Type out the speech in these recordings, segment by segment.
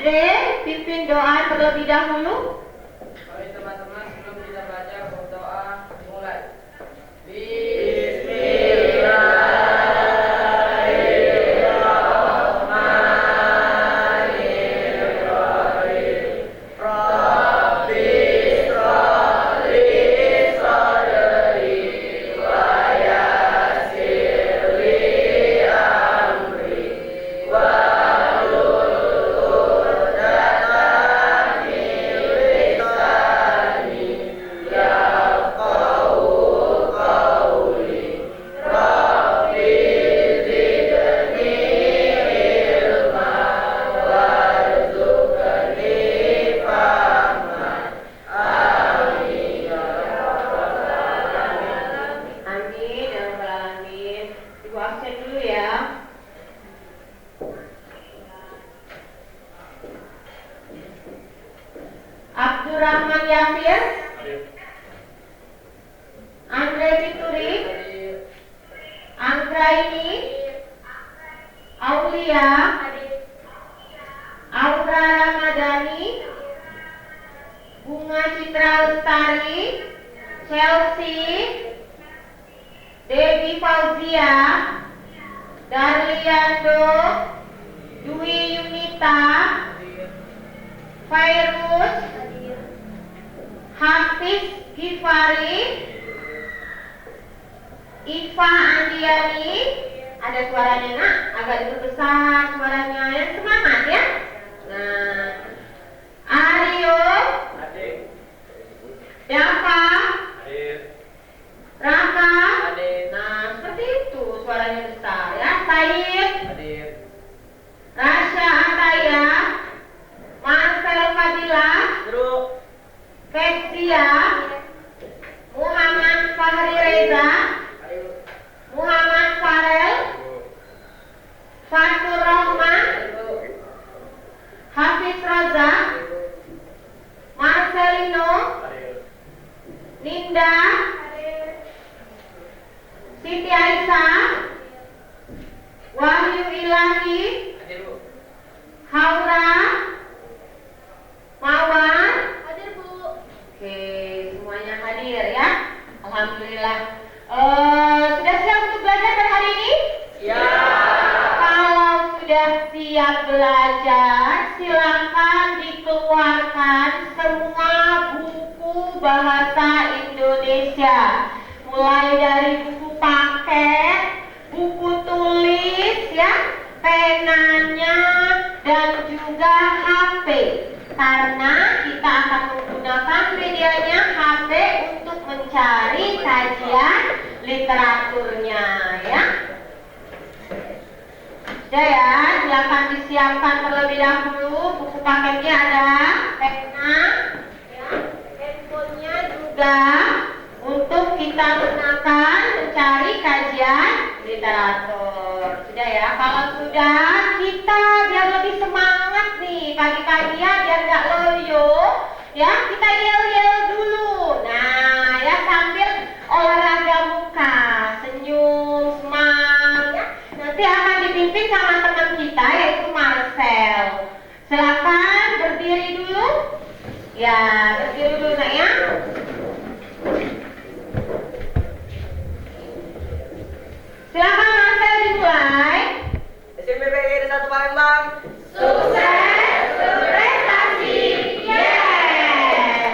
Andre, pimpin doa terlebih dahulu. Mari teman-teman, sebelum kita baca berdoa, mulai. Abdurrahman Yafir, Andre Fituri, Anggraini, Aulia, Aura Ramadhani, Bunga Citra Lestari, Chelsea, Devi Fauzia, Darliando, Dwi Yunita, Fairuz, Hafiz Gifari, Iva Andiani. Ada suaranya nak, agak diperbesar suaranya, yang semangat ya. Nah, Aryo, Dava, Raka. Nah, seperti itu suaranya besar ya. Said, Rasya Ataya, Marcel Fadila, Kezia, Muhammad Fahri Reza, Muhammad Farel, Fatur Rahman, Hafiz Raza, Marcelino, Ninda, Siti Aisyah, Wahyu Ilahi, Haura, Mawar. Oke, semuanya hadir ya. Alhamdulillah. Sudah siap untuk belajar pada hari ini? Ya. Kalau sudah siap belajar, silakan dikeluarkan semua buku bahasa Indonesia. Mulai dari buku paket, buku tulis ya, penanya, dan juga HP. Karena kita akan menggunakan medianya HP untuk mencari kajian literaturnya ya. Sudah ya, silakan disiapkan terlebih dahulu. Buku paketnya ada, pena, ya, handphonenya juga untuk kita gunakan mencari kajian literatur. Sudah ya, kalau sudah, kita biar lebih semangat nih pagi-pagi ya, biar nggak loyo ya, kita yel-yel dulu. Nah ya, sambil olahraga muka, senyum, semangat ya. Nanti akan dipimpin sama teman kita yaitu Marcel. Silakan berdiri dulu. Ya, berdiri dulu nak ya. Silakan Marcel dimulai. SMP PGRI 1 Palembang. Sukses berprestasi. Yes.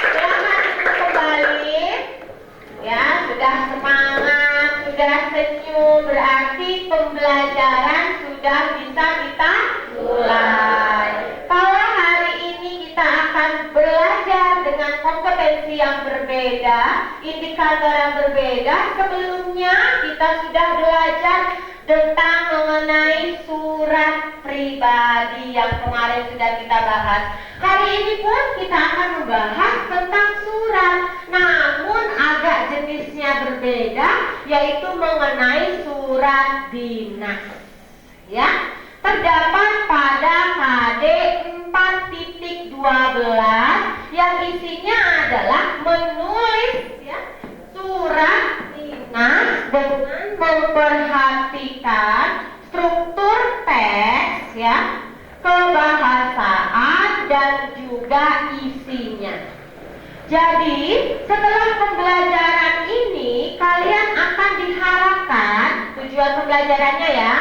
Silakan kembali. Ya, sudah semangat, sudah senyum, berarti pembelajaran sudah bisa kita mulai. Kalau hari ini kita akan belajar dengan kompetensi yang berbeda, indikator yang berbeda. Sebelumnya kita sudah belajar tentang mengenai surat pribadi yang kemarin sudah kita bahas. Hari ini pun kita akan membahas tentang surat, namun agak jenisnya berbeda, yaitu mengenai surat dinas. Ya, terdapat pada KD 4.12 yang isinya adalah menulis ya, surat dinas dengan memperhatikan struktur ya, kebahasaan dan juga isinya. Jadi setelah pembelajaran ini kalian akan diharapkan tujuan pembelajarannya ya.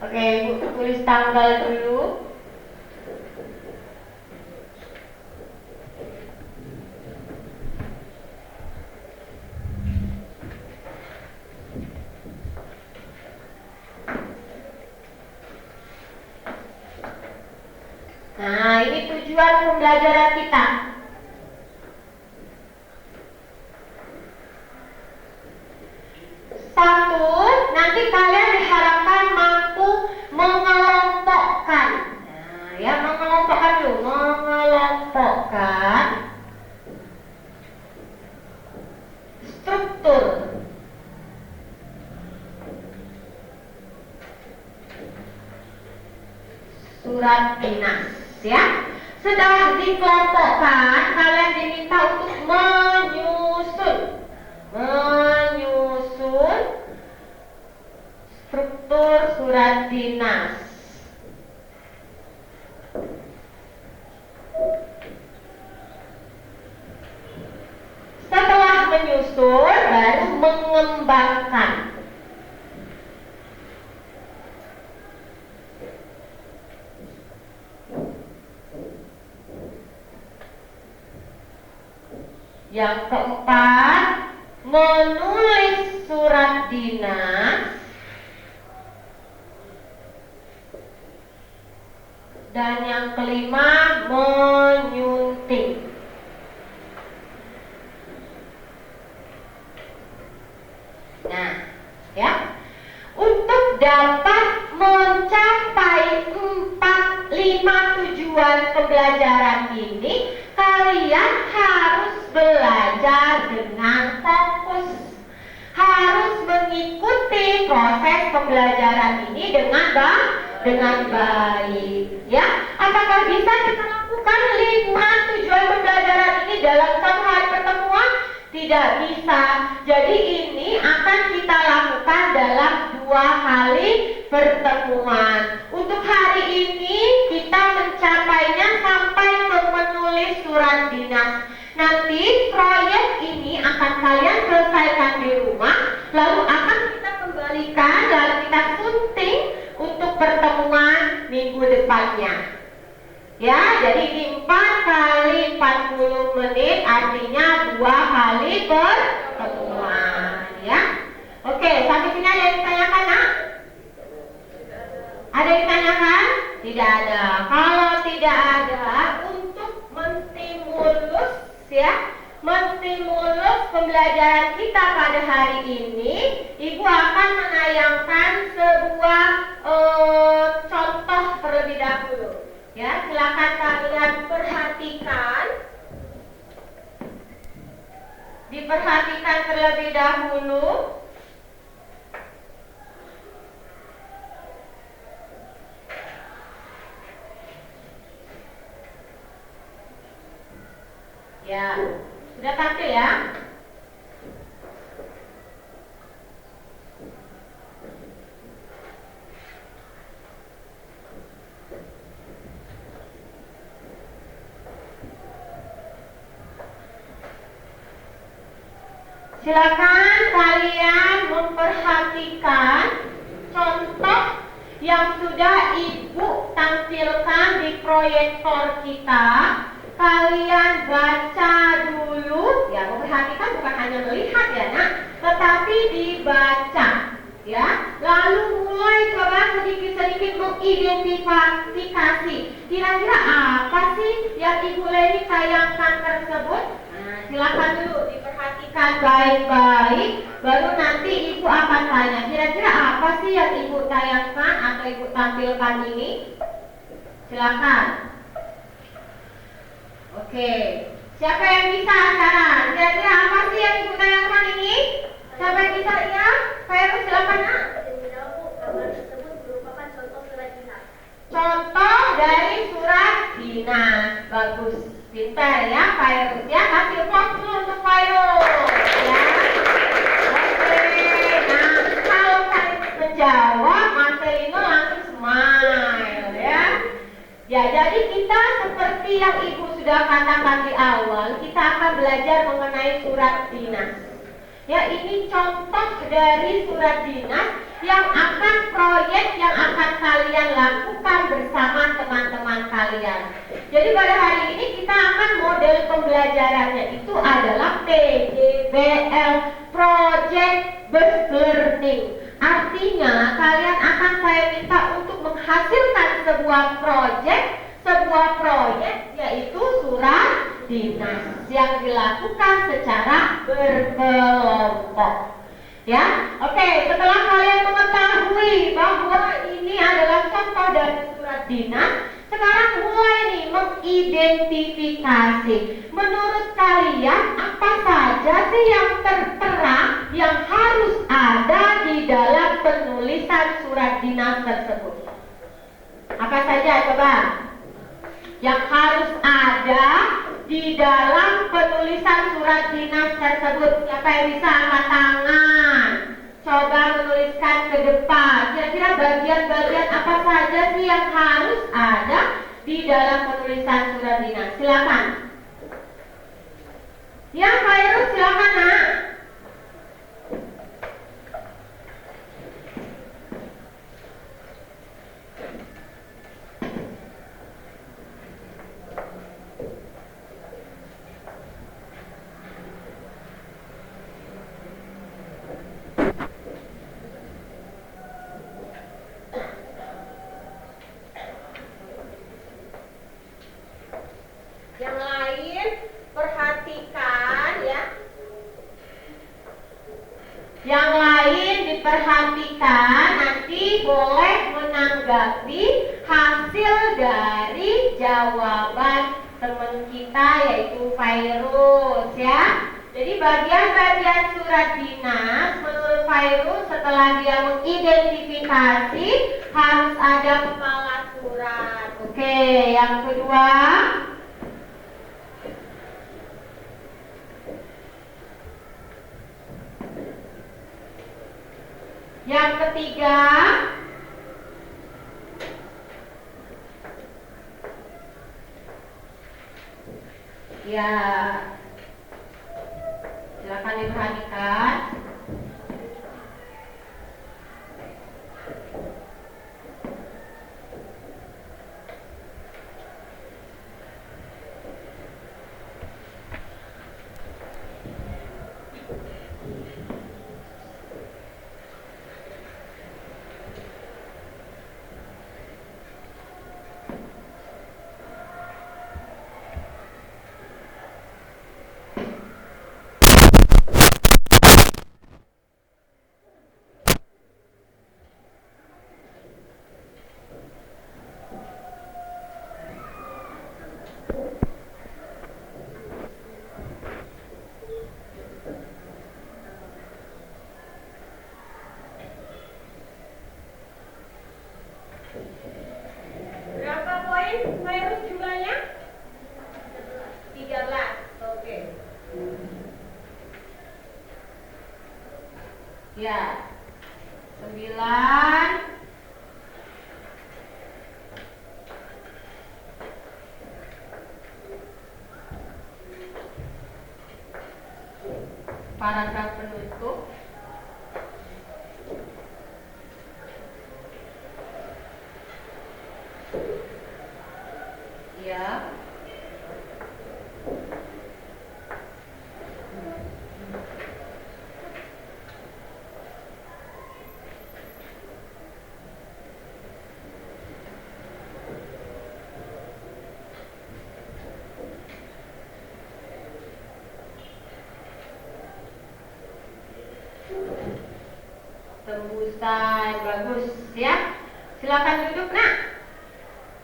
Oke, Ibu tulis tanggal dulu. Nah, ini tujuan pembelajaran kita. Satu, nanti kalian diharapkan mampu mengelompokkan. Nah, ya, mengelompokkan dulu, mengelompokkan struktur surat dinas. Ya, setelah dikelompokkan, kalian diminta untuk menyusun struktur surat dinas. Setelah menyusun, baru mengembangkan. Yang keempat, menulis surat dinas. Dan yang kelima, menyunting. Nah, ya, untuk dapat mencapai 5 tujuan pembelajaran ini, kalian harus belajar dengan fokus, harus mengikuti proses pembelajaran ini dengan baik. Ya, apakah bisa kita lakukan 5 tujuan pembelajaran ini dalam satu hari pertemuan? Tidak bisa. Jadi ini akan kita lakukan dalam 2 kali pertemuan. Untuk hari ini kita mencapainya sampai menulis surat dinas. Nanti proyek ini akan kalian selesaikan di rumah, lalu akan kita kembalikan, lalu kita sunting untuk pertemuan minggu depannya. Ya, jadi ini 4 kali 40 menit, artinya 2 kali pertemuan. Ya, oke, sampai sini ada yang ditanyakan, nak? Ada yang ditanyakan? Tidak ada. Kalau tidak ada, untuk menstimulus pembelajaran kita pada hari ini, Ibu akan menayangkan sebuah contoh terlebih dahulu. Ya, silakan kalian perhatikan. Diperhatikan terlebih dahulu. Ya, sudah tampil ya? Silakan kalian memperhatikan contoh yang sudah Ibu tampilkan di proyektor kita. Kalian baca dulu, ya, memperhatikan bukan hanya melihat ya, nak, tetapi dibaca, ya. Lalu mulai coba sedikit-sedikit mengidentifikasi kira-kira apa sih yang Ibu Leni tayangkan tersebut. Nah, silakan dulu diperhatikan baik-baik, baru nanti Ibu akan tanya kira-kira apa sih yang Ibu tayangkan atau Ibu tampilkan ini. Silakan. Oke, siapa yang bisa sekarang? Kira-kira apa sih yang Ibu tayangkan ini? Siapa yang bisa ya? Saya silakan, nak. Gambar tersebut merupakan contoh surat dinas. Contoh dari surat dinas. Bagus, pintar ya, Virus ya. Kasih applause dulu untuk Virus ya. Oke, nah kalau Virus menjawab, Marcelino langsung semangat. Ya, jadi kita seperti yang Ibu sudah katakan di awal, kita akan belajar mengenai surat dinas. Ya, ini contoh dari surat dinas yang akan proyek yang akan kalian lakukan bersama teman-teman kalian. Jadi pada hari ini kita akan model pembelajarannya itu adalah PJBL, Project Based Learning. Artinya kalian akan saya minta untuk menghasilkan sebuah proyek yaitu surat dinas yang dilakukan secara berkelompok. Ya, oke. Setelah kalian mengetahui bahwa ini adalah contoh dari surat dinas, sekarang mulai nih mengidentifikasi. Menurut kalian apa saja sih yang tertera yang harus ada di dalam penulisan surat dinas tersebut? Apa saja coba? Yang harus ada di dalam penulisan surat dinas tersebut. Siapa yang bisa angkat tangan? Coba menuliskan ke depan. Kira-kira bagian-bagian apa saja sih yang harus ada di dalam penulisan surat dinas? Silakan. Ya, Khairul, silakan, Nak. Yang lain perhatikan ya. Yang lain diperhatikan, nanti boleh menanggapi hasil dari jawaban teman kita yaitu Fairuz ya. Jadi bagian-bagian surat dinas menurut Fairuz setelah dia mengidentifikasi harus ada kepala surat. Oke, yang kedua. Yang ketiga, ya, silakan diperhatikan. Berapa poin Fairuz jumlahnya? 13. Oke. Ya. 9. Paragraf penutup. Ya. Tembusan, bagus ya. Silakan duduk, Nak.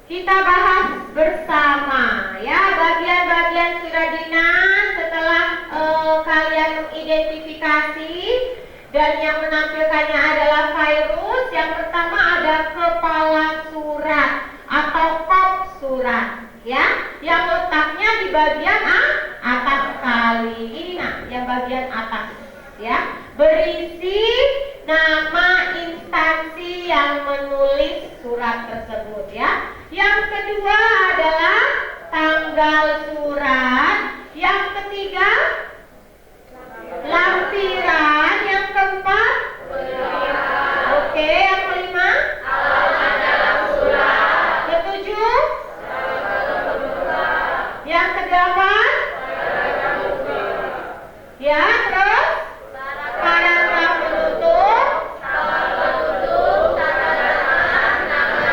Kita bahas bersama ya bagian-bagian surat dinas setelah kalian mengidentifikasi dan yang menampilkannya adalah Fairuz. Yang pertama ada kepala surat atau kop surat ya, yang letaknya di bagian atas sekali. Ini Nak, yang bagian atas ya, berisi nama instansi yang menulis surat tersebut ya. Yang kedua adalah tanggal surat. Yang ketiga lampiran. Yang keempat oke, yang kelima alamat dalam surat. Ketujuh yang kedelapan ya, terus paragraf penutup, nama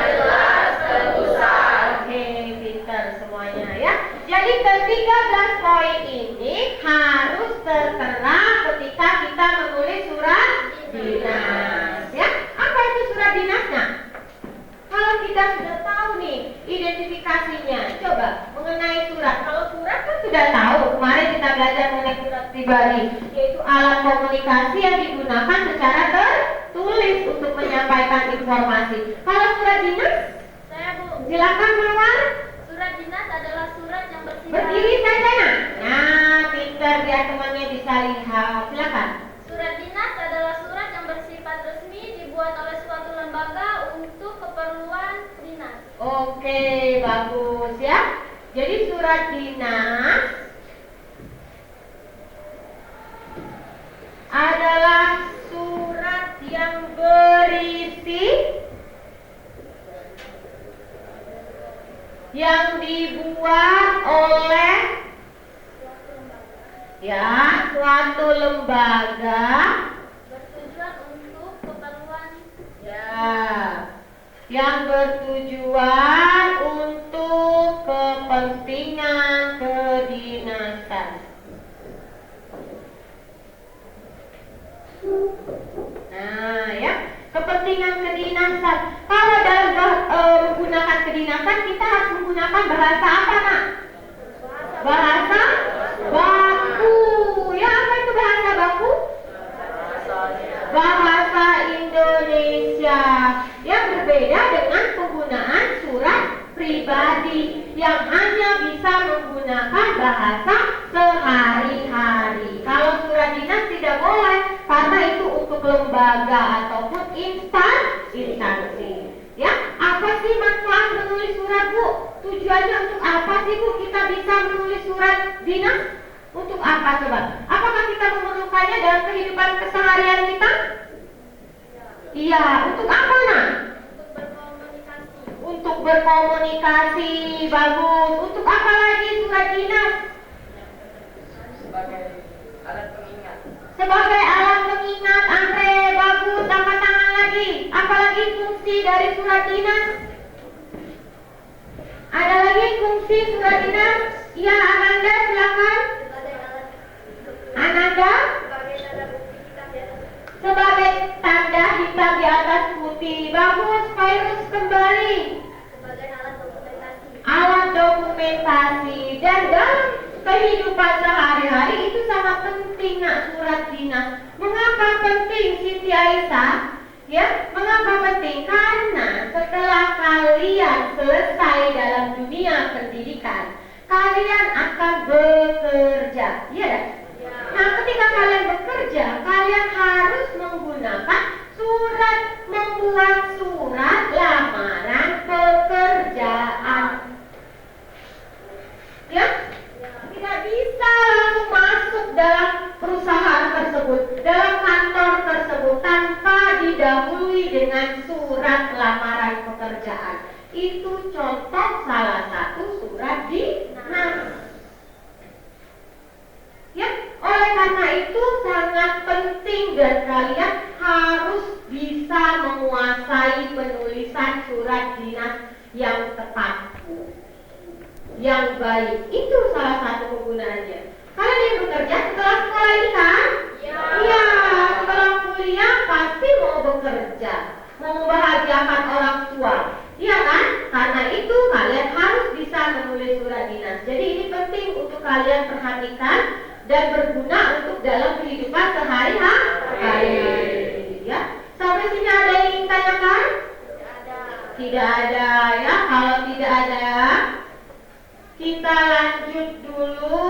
jelas, terusan. Oke, pintar semuanya ya. Jadi ke-13 poin ini harus tertera ketika kita menulis surat dinas ya. Apa itu surat dinasnya? Kalau kita sudah tahu nih identifikasinya, coba mengenai surat. Kalau surat kan sudah tahu, kemarin kita belajar mengenai surat pribadi, yaitu alat komunikasi yang digunakan secara tertulis untuk menyampaikan informasi. Kalau surat dinas, Saya Bu. silakan Mawar. Surat dinas adalah surat yang bersifat. Berdiri saja nak. Nah, pintar biar temannya bisa lihat. Silakan. Surat dinas adalah surat yang bersifat resmi dibuat oleh suatu lembaga untuk keperluan dinas. Oke, bagus ya. Jadi surat dinas adalah surat yang berisi yang dibuat oleh ya suatu lembaga Bertujuan untuk keperluan ya yang bertujuan untuk kepentingan kedinasan. Nah ya, kepentingan kedinasan. Kalau dalam menggunakan kedinasan kita harus menggunakan bahasa apa nak? Bahasa baku. Ya, apa itu bahasa baku? Bahasa Indonesia. Yang berbeda dengan penggunaan surat pribadi yang hanya bisa menggunakan bahasa sehari-hari. Kalau surat dinas tidak boleh karena itu untuk lembaga ataupun instansi. Ya, apa sih manfaat menulis surat Bu? Tujuannya untuk apa sih Bu kita bisa menulis surat dinas? Untuk apa coba? Apakah kita memerlukannya dalam kehidupan keseharian kita? Iya, untuk apa nak? untuk berkomunikasi. Untuk berkomunikasi, bagus. Untuk apa lagi surat dinas? Sebagai alat pengingat. Sebagai alat pengingat, Andre, bagus. Angkat tangan lagi. Apalagi fungsi dari surat dinas? Ada lagi fungsi surat dinas? Ya, Ananda, silakan. Sebagai alat Ananda, sebagai tanda bukti kita di atas. sebagai tanda hitam di atas putih. Bagus, Virus kembali. Sebagai alat dokumentasi. Alat dokumentasi. Dan dalam kehidupan sehari-hari itu sangat penting nak surat dinas. Mengapa penting Siti Aisyah? Ya, mengapa penting? Karena setelah kalian selesai dalam dunia pendidikan, kalian akan bekerja. Iya dah? Nah, ketika kalian bekerja, kalian harus menggunakan surat, membuat surat lamaran pekerjaan. Ya? Tidak bisa langsung masuk dalam perusahaan tersebut, dalam kantor tersebut tanpa didahului dengan surat lamaran pekerjaan. Itu contoh salah satu surat dinas. Ya, oleh karena itu sangat penting dan kalian harus bisa menguasai penulisan surat dinas yang tepat, yang baik. Itu salah satu penggunaannya. Kalian yang bekerja setelah sekolah ini kan? Iya, setelah kuliah pasti mau bekerja, mau membahagiakan orang tua. Iya kan? Karena itu kalian harus bisa menulis surat dinas. Jadi ini penting untuk kalian perhatikan dan berguna untuk dalam kehidupan sehari-hari. Ya, sampai sini ada yang ingin tanyakan? Tidak ada ya. Kalau tidak ada, kita lanjut dulu.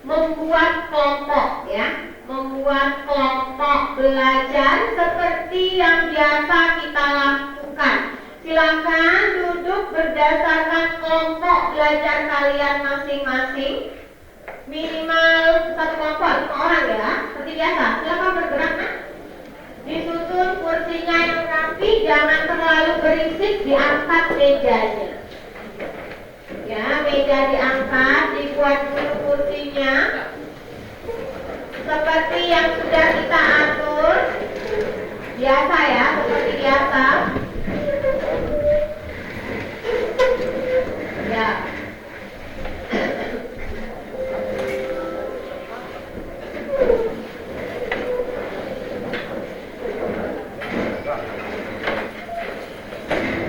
membuat kelompok ya, membuat kelompok belajar seperti yang biasa kita lakukan. Silakan duduk berdasarkan kelompok belajar kalian masing-masing. Minimal satu kelompok 5 orang ya, seperti biasa. Silakan bergerak nah. Disusun kursinya yang rapi, jangan terlalu berisik, diangkat mejanya. Ya, meja diangkat, dibuat dulu kursinya seperti yang sudah kita atur. Biasa ya, seperti biasa. Ya.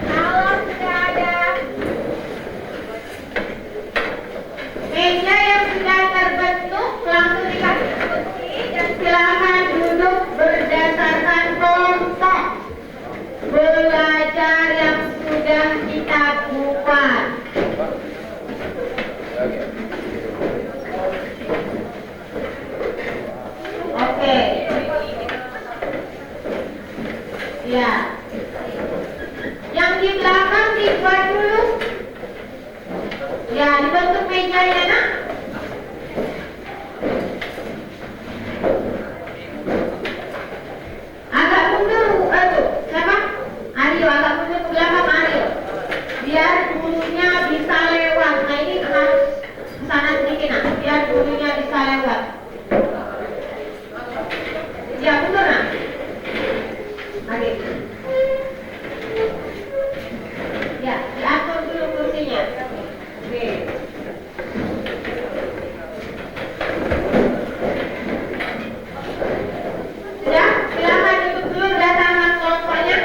Kalau sudah ada meja yang sudah terbentuk, langsung dikasih kunci dan silakan duduk berdasarkan kelompok belajar yang sudah kita buat. Oke. Ya. Yang di belakang dibuat dulu. Ya, dibentuk mejanya nak. Agak mundur, siapa? Aryo, agak mundur ke belakang Aryo. Biar bulunya bisa lewat. Nah ini harus kesana sedikit nak. Biar bulunya bisa lewat. Ya, mundur nak. Lagi. Ya, diatur dulu kursinya. Oke. Sudah, silakan duduk dulu berdasarkan kelompoknya.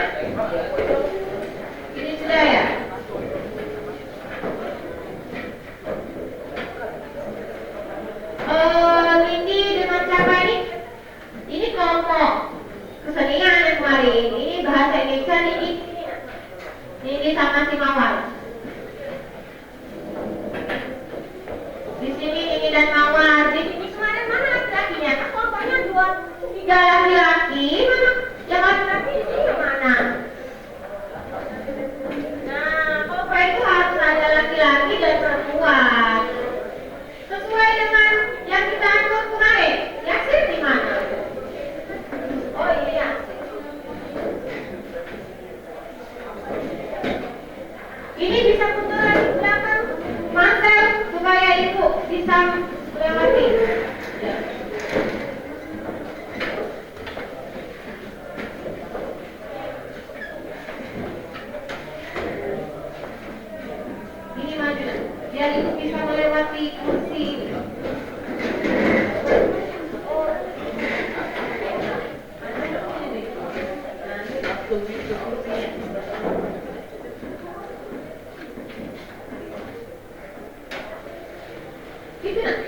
Ini sudah ya. Ini dengan siapa ini? Ini kelompok kesenian yang kemarin. Ini bahasa Indonesia ini sama si Mawar. Di sini ini dan Mawar. Di sini kemarin mana laki-lakinya? Kan kelompoknya 3 laki-laki. Mana yang laki-laki di sini mana? Nah, kelompok itu harus ada laki-laki dan perempuan. Sesuai dengan yang kita atur kemarin. Yasir di mana? Oh iya. Ini bisa mundur lagi ke belakang, Marcel, supaya ibu bisa melewati. Ya. Ini maju, biar ibu bisa melewati kursi. Gitu nak?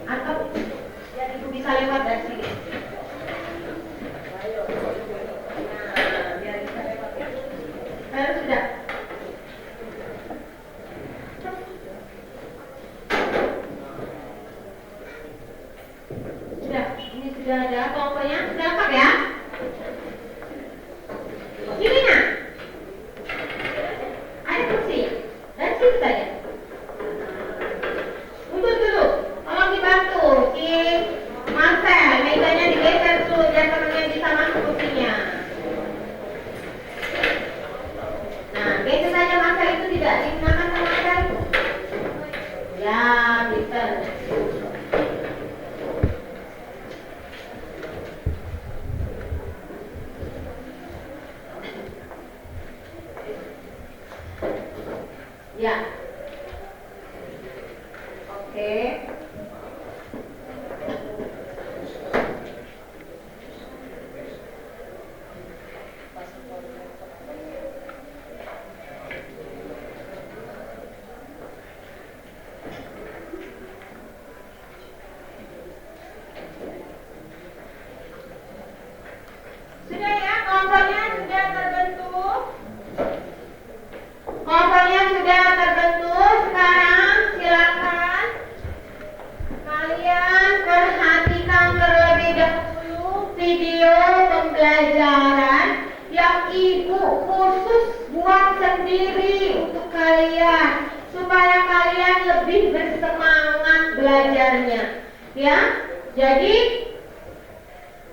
Atau biar ibu bisa lewat dari sini. Nah, biar bisa lewat ya. Sudah. Sudah ada kelompoknya, sudah lengkap ya? Sini nak. Ada kursi. Dan situ saja. Mundur dulu. Tolong dibantu. Si Marcel, mejanya digeser dulu biar temannya bisa masuk kursinya. Nah, geser saja Marcel itu tidak digunakan sama Marcel. Ya, bisa. Ya. Oke. sendiri untuk kalian supaya kalian lebih bersemangat belajarnya. Ya, jadi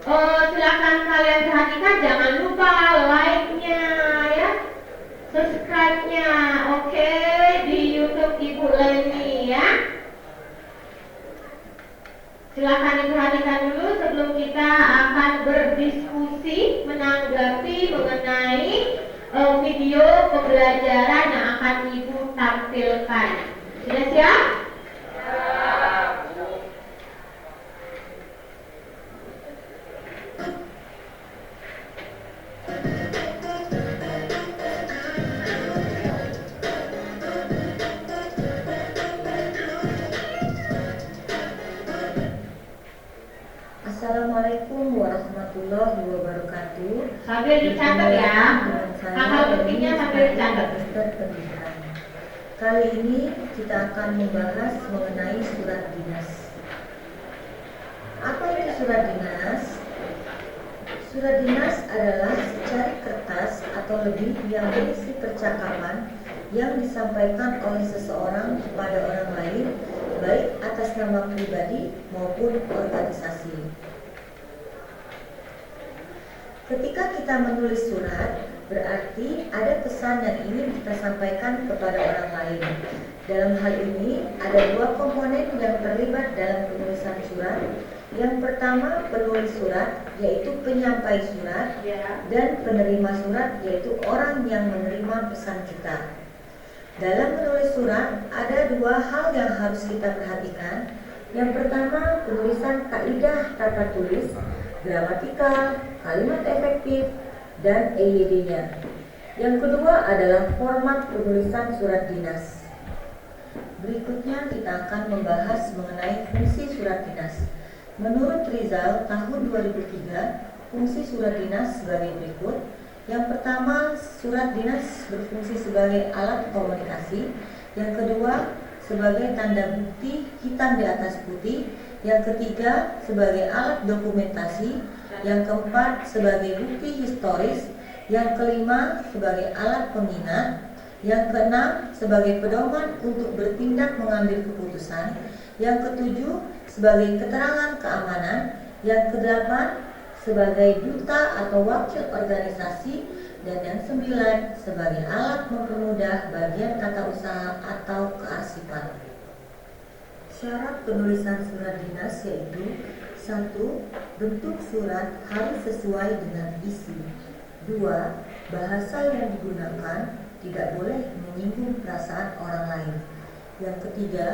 silakan kalian perhatikan, jangan lupa like-nya ya, subscribe-nya, oke, di YouTube Ibu Leni ya. Silakan diperhatikan dulu sebelum kita akan berdiskusi menanggapi mengenai video pembelajaran yang akan Ibu tampilkan. Sudah siap? Assalamualaikum warahmatullahi wabarakatuh. Sambil dicatat ya. Hal-hal pentingnya sambil dicatat. Pendidikan. Kali ini kita akan membahas mengenai surat dinas. Apa itu surat dinas? Surat dinas adalah secari kertas atau lebih yang berisi percakapan yang disampaikan oleh seseorang kepada orang lain, baik atas nama pribadi maupun organisasi. Ketika kita menulis surat, berarti ada pesan yang ingin kita sampaikan kepada orang lain. Dalam hal ini, ada dua komponen yang terlibat dalam penulisan surat. Yang pertama, penulis surat, yaitu penyampai surat, dan penerima surat, yaitu orang yang menerima pesan kita. Dalam menulis surat, ada dua hal yang harus kita perhatikan. Yang pertama, penulisan kaidah tata tulis, gramatikal, kalimat efektif, dan EYD-nya. Yang kedua adalah format penulisan surat dinas. Berikutnya kita akan membahas mengenai fungsi surat dinas. Menurut Rizal tahun 2003, fungsi surat dinas sebagai berikut. Yang pertama, surat dinas berfungsi sebagai alat komunikasi. Yang kedua, sebagai tanda bukti hitam di atas putih. Yang ketiga, sebagai alat dokumentasi. Yang keempat, sebagai bukti historis. Yang kelima, sebagai alat pengingat. Yang keenam, sebagai pedoman untuk bertindak mengambil keputusan. Yang ketujuh, sebagai keterangan keamanan. Yang kedelapan, sebagai duta atau wakil organisasi. Dan yang sembilan, sebagai alat mempermudah bagian tata usaha atau kearsipan. Syarat penulisan surat dinas yaitu: 1. Bentuk surat harus sesuai dengan isi. 2. Bahasa yang digunakan tidak boleh menyinggung perasaan orang lain. Yang ketiga,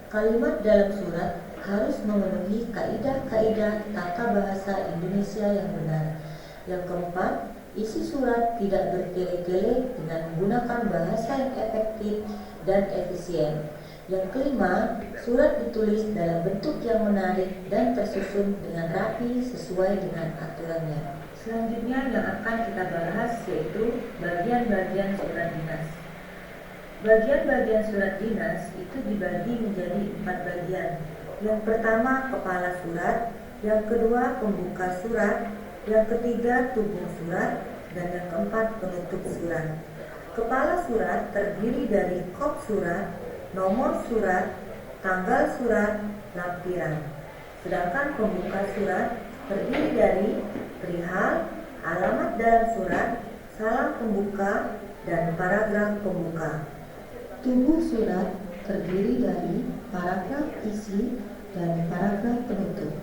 kalimat dalam surat harus memenuhi kaidah-kaidah tata bahasa Indonesia yang benar. Yang keempat, isi surat tidak bertele-tele dengan menggunakan bahasa yang efektif dan efisien. Yang kelima, surat ditulis dalam bentuk yang menarik dan tersusun dengan rapi sesuai dengan aturannya. Selanjutnya yang akan kita bahas yaitu bagian-bagian surat dinas. Bagian-bagian surat dinas itu dibagi menjadi 4 bagian. Yang pertama, kepala surat. Yang kedua, pembuka surat. Yang ketiga, tubuh surat. Dan yang keempat, penutup surat. Kepala surat terdiri dari kop surat, nomor surat, tanggal surat, lampiran. Sedangkan pembuka surat terdiri dari perihal, alamat dalam surat, salam pembuka, dan paragraf pembuka. Tubuh surat terdiri dari paragraf isi dan paragraf penutup.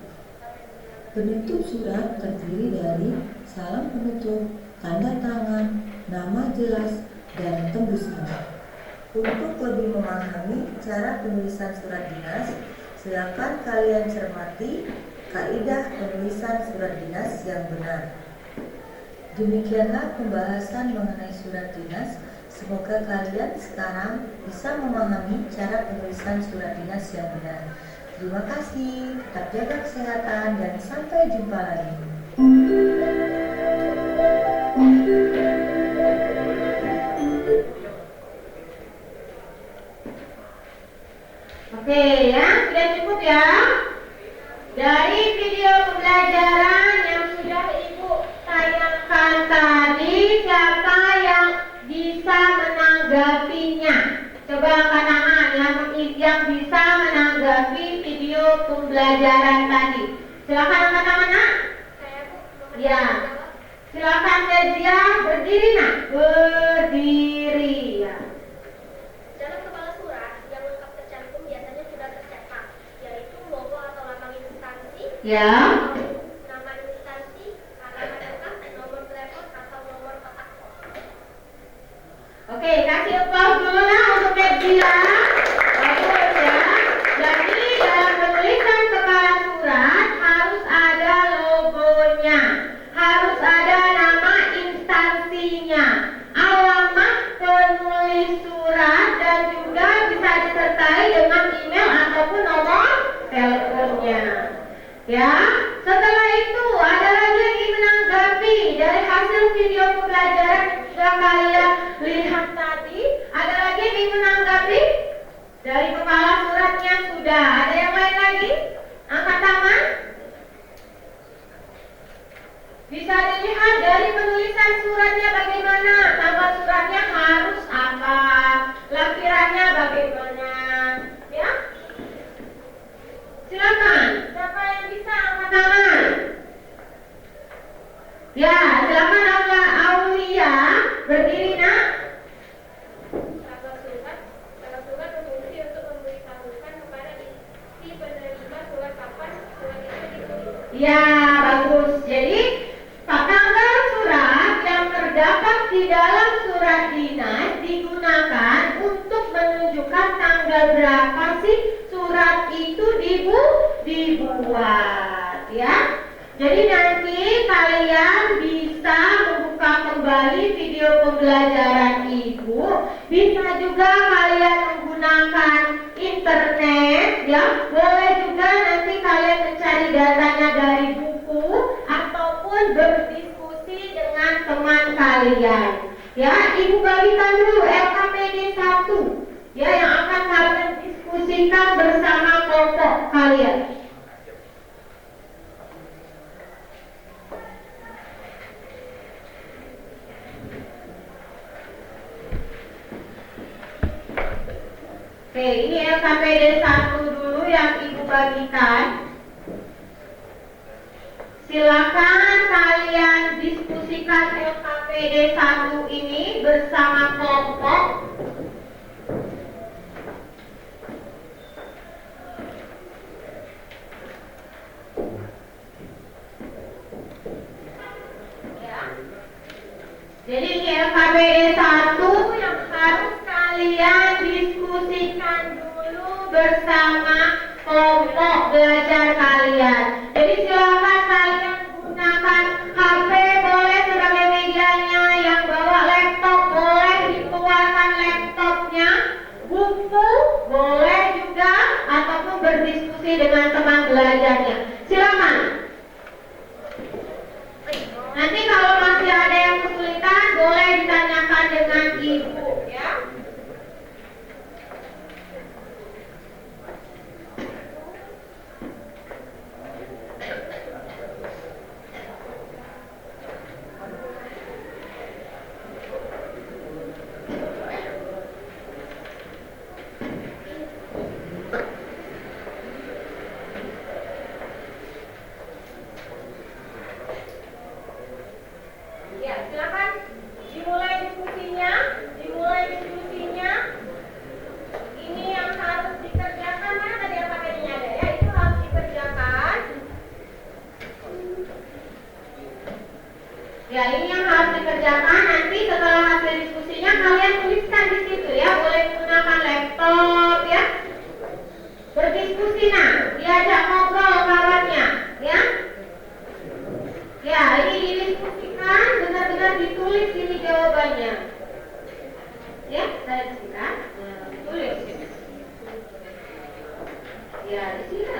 Penutup surat terdiri dari salam penutup, tanda tangan, nama jelas, dan tembusan. Untuk lebih memahami cara penulisan surat dinas, silakan kalian cermati kaidah penulisan surat dinas yang benar. Demikianlah pembahasan mengenai surat dinas. Semoga kalian sekarang bisa memahami cara penulisan surat dinas yang benar. Terima kasih, tetap jaga kesehatan, dan sampai jumpa lagi. Oke ya, sudah cukup ya. Dari video pembelajaran yang sudah Ibu tayangkan tadi, siapa yang bisa menang pembelajaran tadi. Silakan angkat tangan, Nak. Saya Bu. Ya. Silakan Kezia berdiri, Nak. Berdiri ya. Dalam kepala surat yang lengkap tercantum biasanya sudah tercetak, yaitu logo atau lambang instansi, Ya. nama instansi, alamat lengkap, nomor telepon atau nomor kotak pos. Oke, kasih applause dulu Nak untuk Kezia. Bagus ya. Jadi dalam penulisan kepala surat harus ada logonya, harus ada nama instansinya, alamat penulis surat, dan juga bisa disertai dengan email ataupun nomor teleponnya. Ya, setelah itu ada lagi yang ingin menanggapi dari hasil video pembelajaran yang sudah kalian lihat tadi. Ada lagi yang ingin menanggapi? Dari kepala suratnya sudah. Ada yang lain lagi? Angkat tangan. Bisa dilihat dari penulisan suratnya bagaimana. Tanggal suratnya harus apa? Lampirannya bagaimana? Ya? Silakan. Siapa yang bisa angkat tangan? Ya, silakan Aulia berdiri, Nak. Tanggal surat berfungsi untuk memberitahukan kepada si penerima surat kapan surat itu ditulis. Ya, bagus. Jadi, tanggal surat yang terdapat di dalam surat dinas digunakan untuk menunjukkan tanggal berapa sih surat itu dibuat, ya. Jadi nanti kalian bisa membuka kembali video pembelajaran Ibu. Bisa juga kalian menggunakan internet, ya. Boleh juga nanti kalian mencari datanya dari buku ataupun berdiskusi dengan teman kalian. Ya, Ibu bagikan dulu LKPD 1, ya, yang akan kalian diskusikan bersama kelompok kalian. Oke, ini LKPD 1 dulu yang Ibu bagikan. Silakan kalian diskusikan LKPD 1 ini bersama kelompok. Ya. Jadi ini LKPD 1 yang harus kalian diskusikan dulu bersama kelompok belajar kalian. Jadi silakan kalian gunakan HP, boleh sebagai medianya, yang bawa laptop boleh dikeluarkan laptopnya, buku boleh juga, ataupun berdiskusi dengan teman belajarnya. Silakan. Nanti kalau masih ada yang kesulitan boleh ditanyakan dengan Ibu, ya. Ya, silakan dimulai diskusinya. Ini yang harus dikerjakan, mana tadi LKPD-nya ada ya, itu harus dikerjakan. Ya, ini yang harus dikerjakan. Nanti setelah hasil diskusinya kalian tuliskan di situ ya, boleh menggunakan laptop ya. Berdiskusi, nah, diajak ngobrol kawannya, ya. Ya, ini didiskusikan, benar-benar ditulis ini jawabannya. Ya, saya disini tulis. Ya, di sini.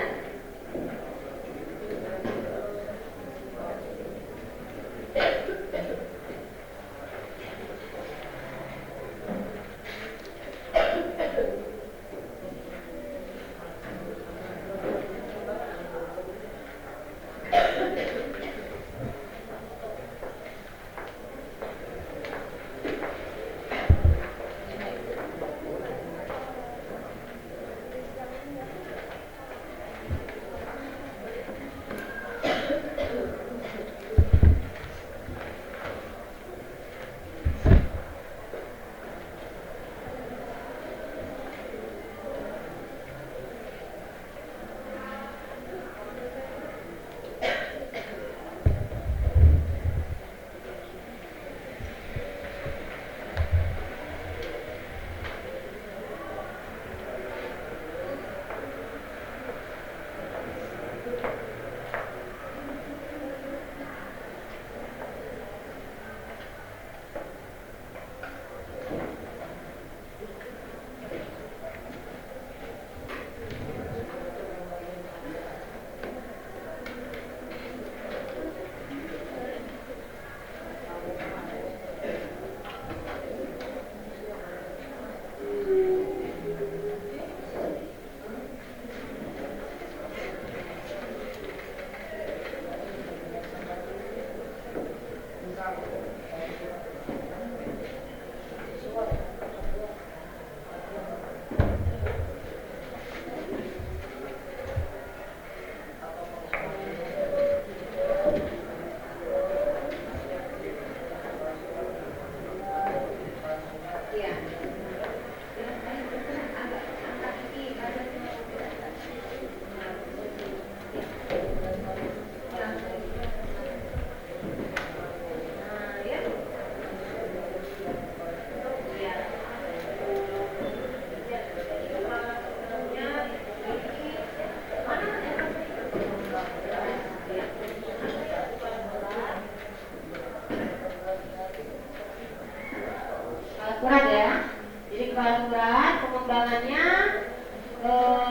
surat ya. Jadi kepala surat pengembangannya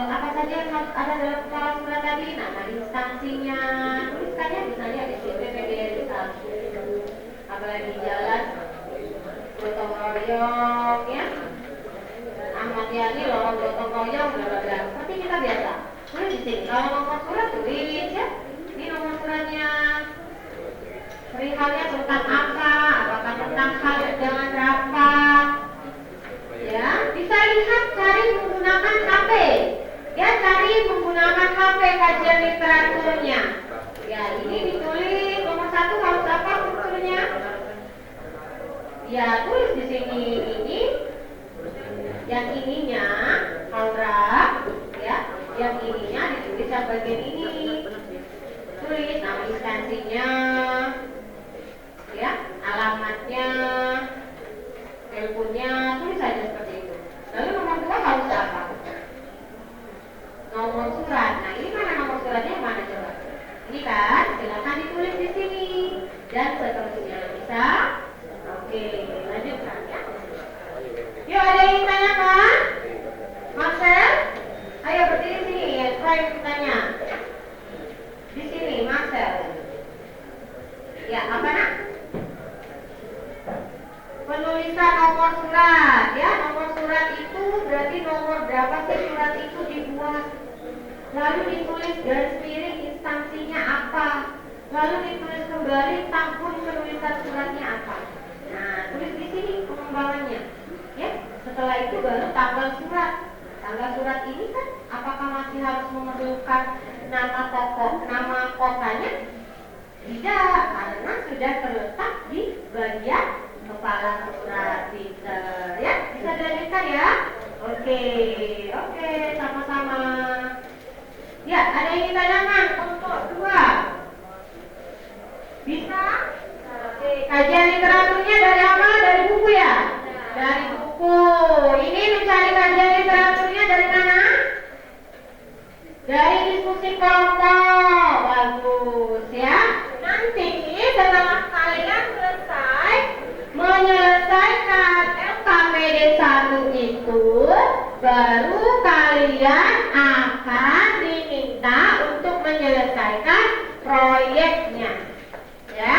apa saja yang harus ada dalam kepala surat tadi? Nama instansinya, tuliskannya misalnya SPP PBRI 1, apalagi jalan gotong royong ya. Ahmad Yani lorong gotong royong bla bla bla. Seperti kita biasa. Tulis di sini. Kalau nomor surat tulis ya. Ini nomor suratnya. Perihalnya tentang apa? Apakah tentang hal jangan berapa? Ya, bisa lihat cari menggunakan HP. Ya, cari menggunakan HP kajian literaturnya. Ya, ini ditulis nomor 1 harus apa unsurnya? Ya, tulis di sini ini. Yang ininya hauraf, ya. Yang ininya ditulis yang bagian ini. Tulis nama instansinya, ya, alamatnya, teleponnya, tulis saja seperti itu. Lalu nomor 2 harus apa? Nomor surat. Nah, ini mana nomor suratnya yang mana coba? Ini kan, silakan ditulis di sini dan seterusnya. Bisa? Oke, lanjutkan ya. Yuk, ada yang ditanyakan? Marcel? Ayo berdiri sini ya, saya bertanya. Di sini, Marcel. Ya, apa nak? Penulisan nomor surat, ya. Nomor surat itu berarti nomor berapa sih surat itu dibuat. Lalu ditulis garis miring instansinya apa. Lalu ditulis kembali tahun penulisan suratnya apa. Nah, tulis di sini pengembangannya. Ya, setelah itu baru tanggal surat. Tanggal surat ini kan apakah masih harus memerlukan nama tokoh, nama kotanya? Tidak, karena sudah terletak di bagian kepala surat. Pinter ya, bisa dilanjutkan ya. Oke, sama-sama. Ya, ada yang ditanyakan kelompok 2? Bisa? Oke, kajian literaturnya dari apa? Dari buku ya? Dari buku. Ini mencari kajian literaturnya dari mana? Dari diskusi kelompok. Bagus ya. Nanti setelah kalian selesai menyelesaikan LKPD 1 itu, baru kalian akan diminta untuk menyelesaikan proyeknya. Ya.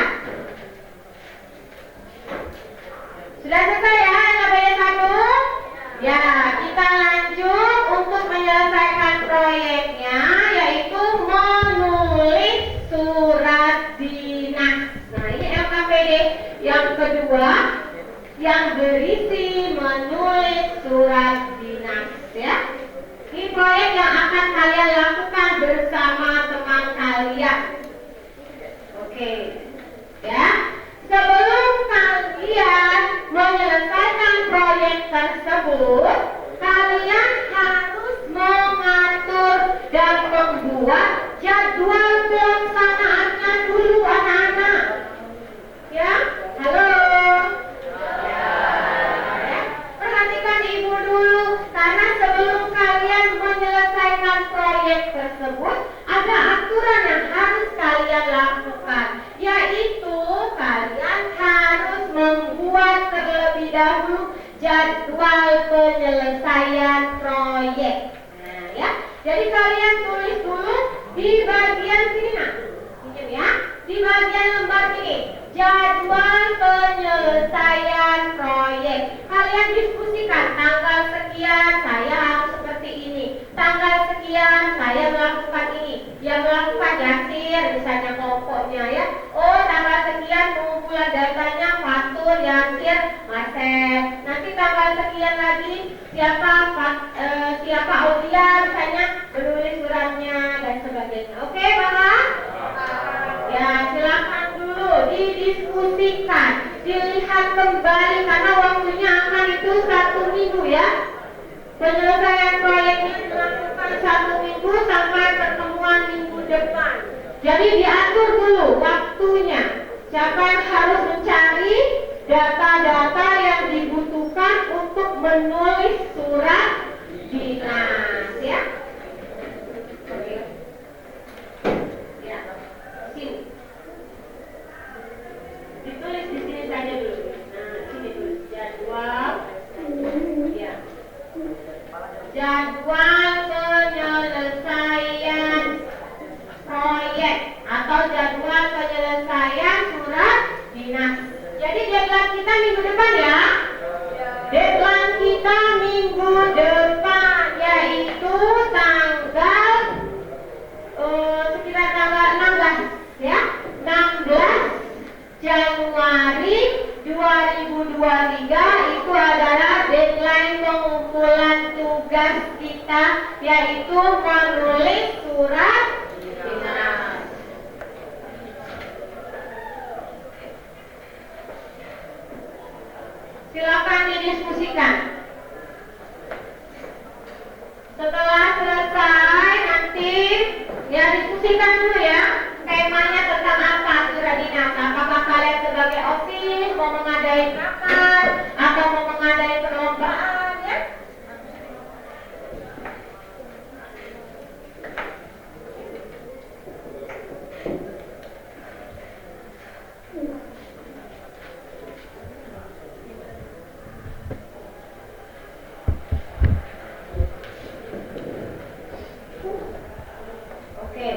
Sudah selesai ya LKPD 1? Ya, kita lanjut untuk menyelesaikan proyeknya, yaitu menulis surat dinas. Nah, ini LKPD yang kedua yang berisi menulis surat dinas ya. Ini proyek yang akan kalian lakukan bersama teman kalian. Oke. Ya. Sebelum kalian menyelesaikan proyek tersebut, kalian harus mengatur dan membuat jadwal pelaksanaannya dulu anak-anak. Ya, halo. Ya. Perhatikan ibu dulu, karena sebelum kalian menyelesaikan proyek tersebut, ada aturan yang harus kalian lakukan, yaitu kalian harus membuat terlebih dahulu jadwal penyelesaian proyek. Nah, ya. Jadi kalian tulis dulu di bagian sini, nah. Pinjam ya. Di bagian lembar ini, jadwal penyelesaian proyek. Kalian diskusikan tanggal sekian saya harus seperti ini. Tanggal sekian saya melakukan ini. Yang melakukan Yasir, misalnya kelompoknya ya. Oh, tanggal sekian pengumpulan datanya Fatur, Yasir, Marcel. Nanti tanggal sekian lagi siapa Aulia misalnya menulis suratnya dan sebagainya. Oke, Bapak? Ya, silakan dulu didiskusikan, dilihat kembali karena waktunya akan itu 1 minggu ya. Penyelesaian proyeknya dilakukan 1 minggu sampai pertemuan minggu depan. Jadi diatur dulu waktunya. Siapa yang harus mencari data-data yang dibutuhkan untuk menulis surat dinas ya. Oke. Ya, sini. Ditulis di sini saja dulu. Nah, sini tulis jadwal kita minggu depan ya. Deadline kita minggu depan yaitu tanggal sekitar tanggal 16 ya. 16 Januari 2023 itu adalah deadline pengumpulan tugas kita, yaitu menulis surat dinas. Silakan didiskusikan. Setelah selesai nanti ya diskusikan dulu ya. Temanya tentang apa surat dinas? Apakah kalian sebagai OSIS mau mengadain rapat atau mau mengadain perlombaan ya? Oke.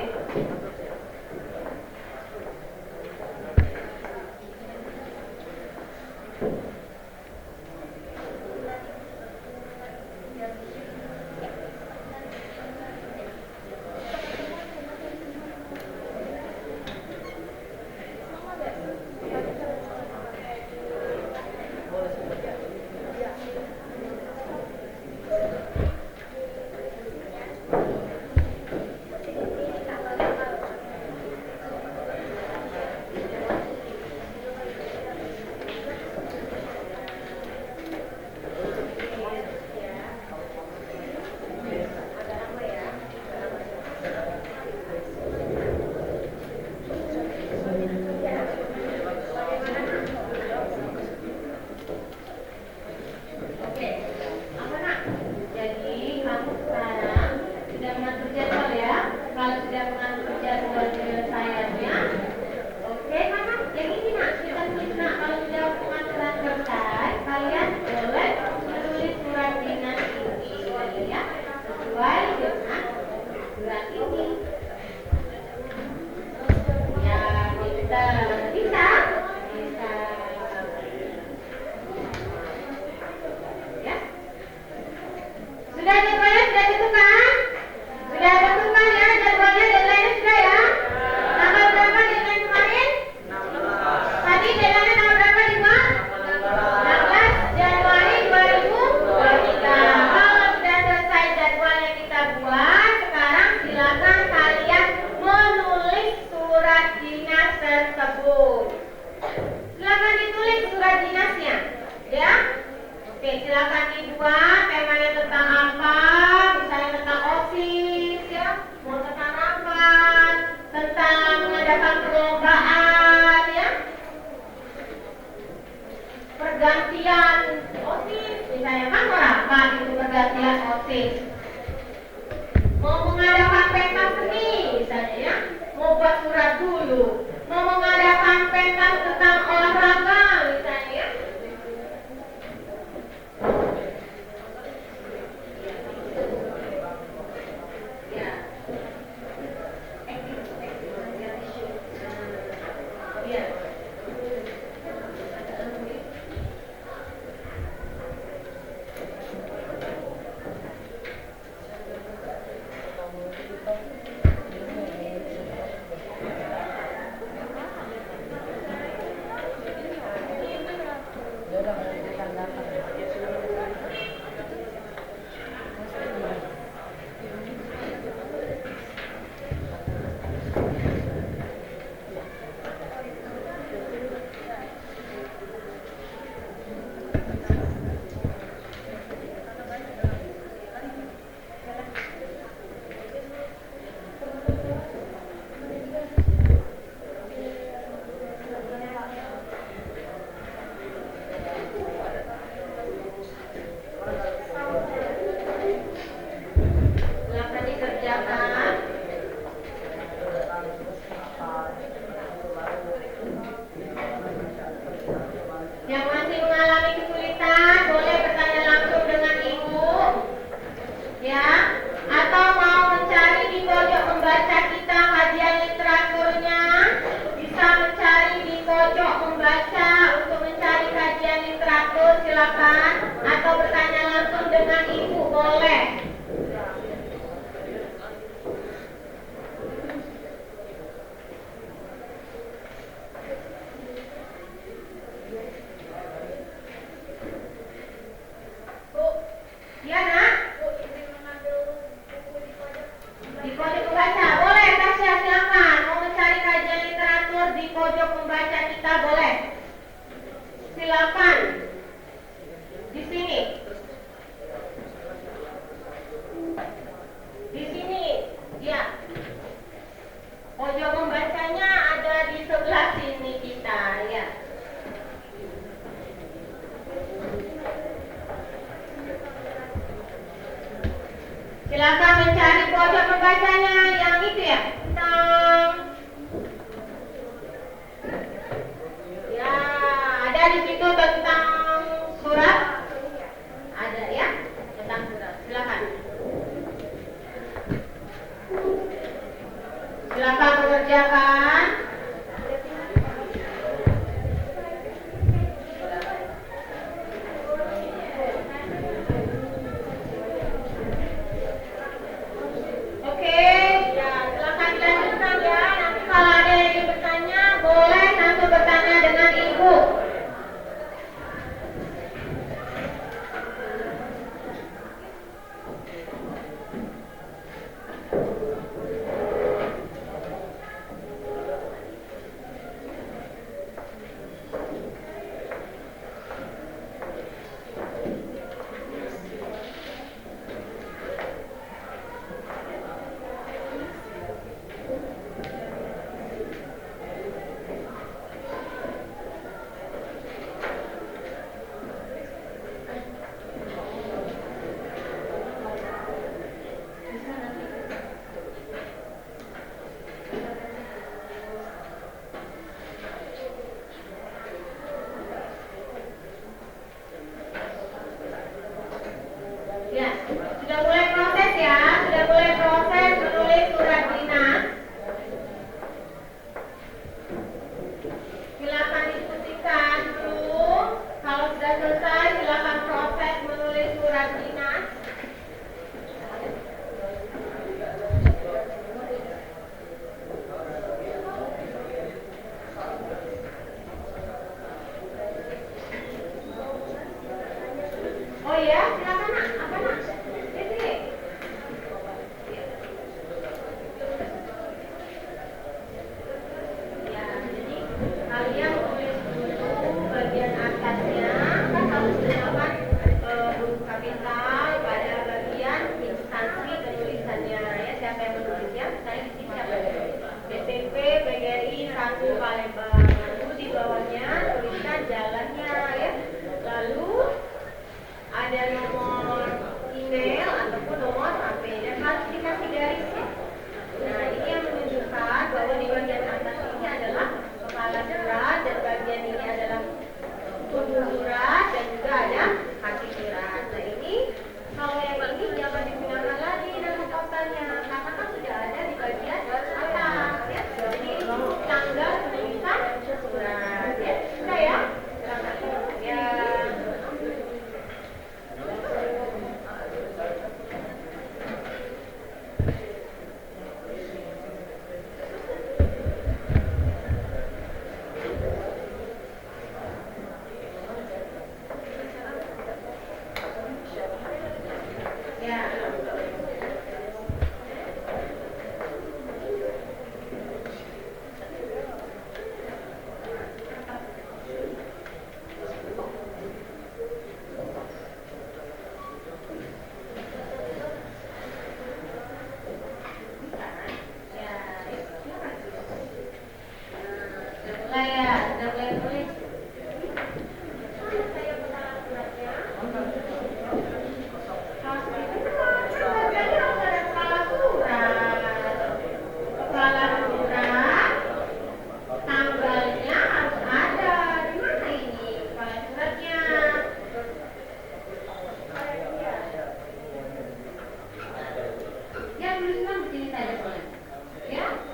Untuk mencari kajian silakan, atau bertanya langsung dengan ibu boleh. Bu, ya nak? Di pojok pembaca boleh, Tasya silakan. Mau mencari kajian literatur di pojok pembaca kita boleh. Silakan. Di sini. Di sini. Ya. Pojok pembacanya ada di sebelah sini kita, ya. Silakan mencari pojok pembacanya yang itu ya. Ya, ada di situ tentang surat. Ada ya, tentang surat. Silakan. Silakan mengerjakan. Oke, ya silakan dilanjutkan ya. Nanti kalau ada yang ingin bertanya, boleh langsung bertanya dengan ibu. Ya, sudah mulai proses ya, sudah mulai proses menulis surat dinas. Silakan diskusikan dulu. Kalau sudah selesai, silakan proses menulis surat dinas. Oh iya, silakan nak. Apa nak? Di sini. Ya, jadi kalian tulis dulu bagian atasnya, kan harus dilakukan huruf kapital pada bagian instansi penulisannya. Ya, siapa yang menulisnya? Saya di sini siapa yang menulis? BTP PGRI 1 Palembang. Lalu di bawahnya tuliskan jalannya ya. Lalu ada nomor email ataupun nomor HP dan harus dikasih garisnya. Nah, ini yang menunjukkan bahwa di bagian atas ini adalah kepala surat dan bagian ini adalah tubuh surat dan juga ada kaki surat. Nah, ini kalau yang ini jangan digunakan lagi nama kotanya karena kan sudah ada di bagian atas ya. Jadi ini untuk tanggal penulisan surat ya. Sudah ya? Ya.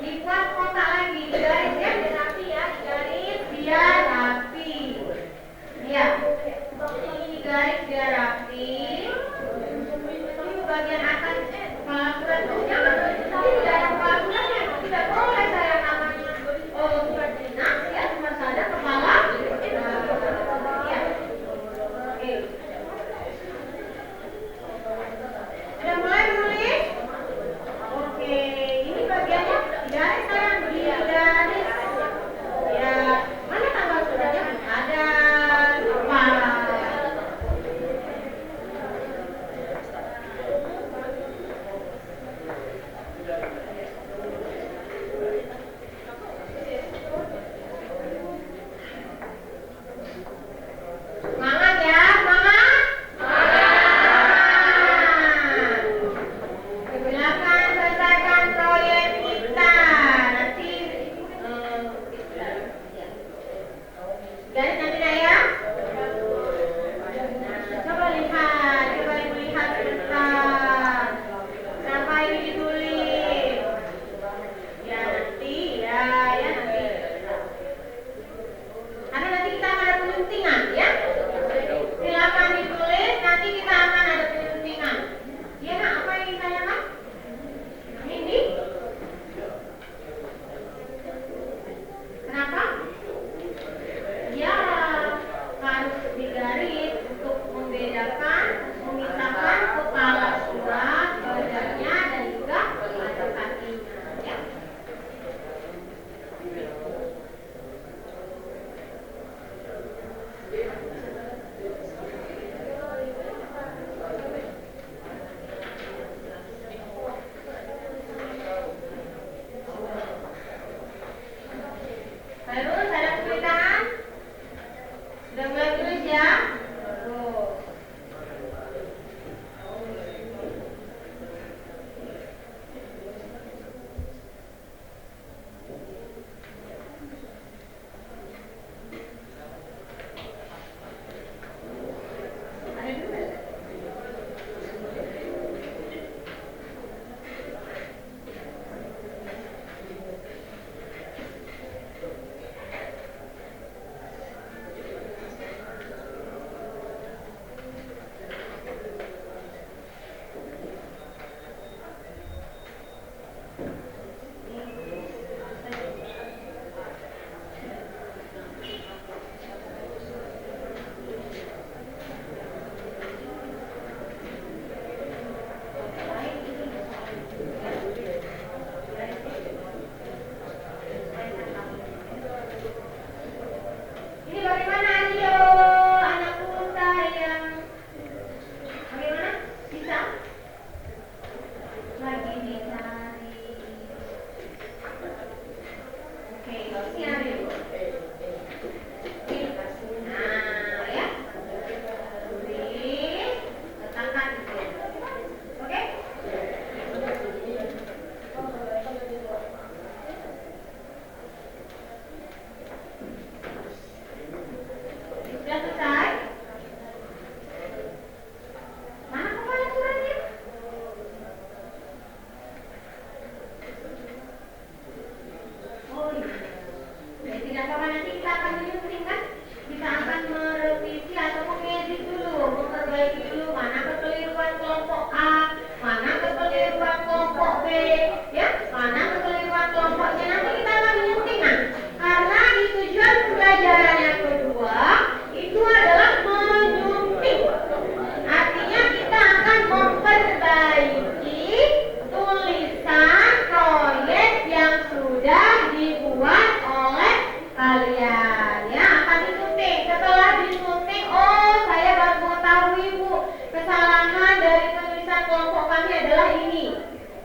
dibuat kotak lagi, digaris ya, dirapi ya, digaris biar ujian, ya akan disunting. Setelah disunting, oh saya baru mengetahui Bu, kesalahan dari penulisan kelompok kami adalah ini.